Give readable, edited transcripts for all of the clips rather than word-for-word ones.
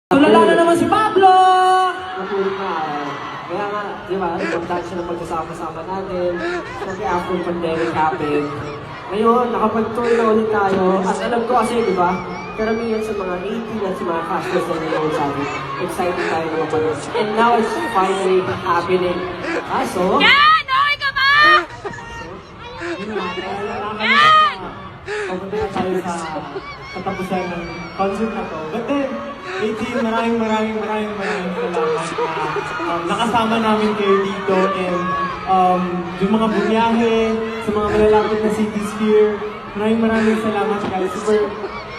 Tulala na naman si Pablo! Napulit na kaya nga, di ba, importante siya ng pagkasama-sama natin. So, kaya after pandemic happened. Ngayon, nakapag-tour na ulit tayo. At alam ko kasi, di ba, karamihan sa mga 18 at sa mga casters na nanonood sa atin, excited tayo na mapanood. And now, it's finally happening. So, Yan! Okay ka ba? yun nga, papunta na tayo sa katapusan ng concert na to. But then, 18, maraming salamat na nakasama namin kayo dito and yung mga bunyahe, sa mga malalapit na cities here. Maraming salamat guys. Super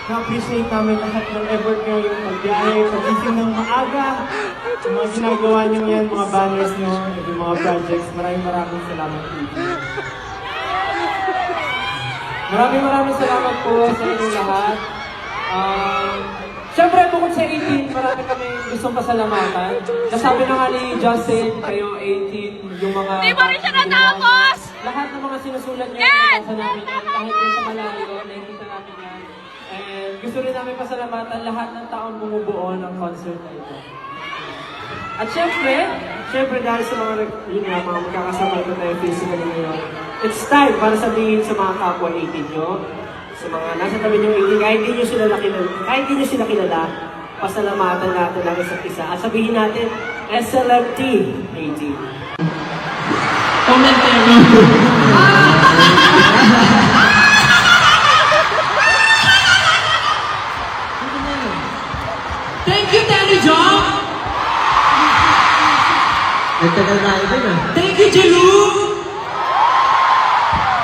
na-appreciate namin lahat ng effort nyo, yung pagbiyahe, pagising ng maaga, yung mga ginagawa nyo yan, mga banners nyo, yung mga projects. Maraming salamat po. Maraming salamat po sa inyong lahat. Siyempre, bukod sa 18, marami kami gustong pasalamatan. Nasabi na nga ni Justin, kayo 18, yung mga... Di ba rin siya natapos? Lahat ng mga sinusulat niyo, Yan! nasa namin yan, kahit din sa malayo, nakikita namin yan. And gusto rin namin pasalamatan lahat ng taon bumubuo ng concert na ito. At syempre dahil sa mga, yun nga, mga magkakasama ko tayo physically ngayon, it's time para sabihin sa mga kapwa 18 nyo, sa mga nasa tabi nyo 18, kahit di nyo sila kilala, pasalamatan natin ang isa't isa. At sabihin natin, SLMT 18. Thank you, Danny John! Nagtagal tayo din ah. Thank you, Jelu!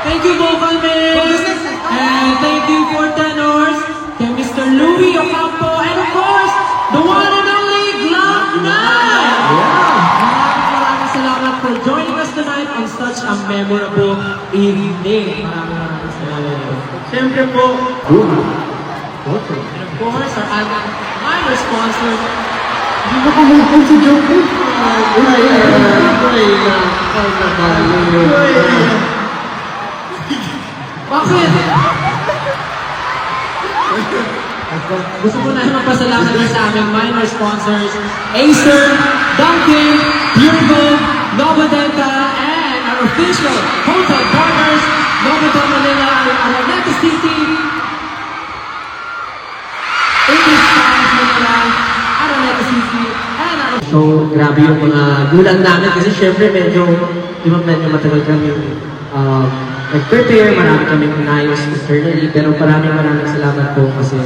Thank you, Vocal Man! And thank you for tenors, kay Mr. Louie Ocampo, and of course, the one and only Glock 9! Maraming salamat for joining us tonight on such a memorable evening. Maraming salamat. Siyempre po, And of course, our other minor sponsor, Hindi mo kamulpon si Joker. bakit? Gusto ko na magpasalamat din sa aming minor sponsors, Acer, Dunkin, Pure Gold, Novadenta, and our official hotel partners, Novotel Manila, Araneta City, English Spanish Manila, Araneta City, and our... So, grabe yung mga gulang namin kasi syempre medyo matagal kami nag-prepare, marami kami inayos internally, pero maraming salamat po kasi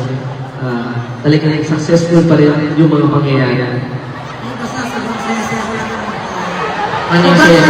talagang successful pa rin yung mga pangyayari. Ano yung saya?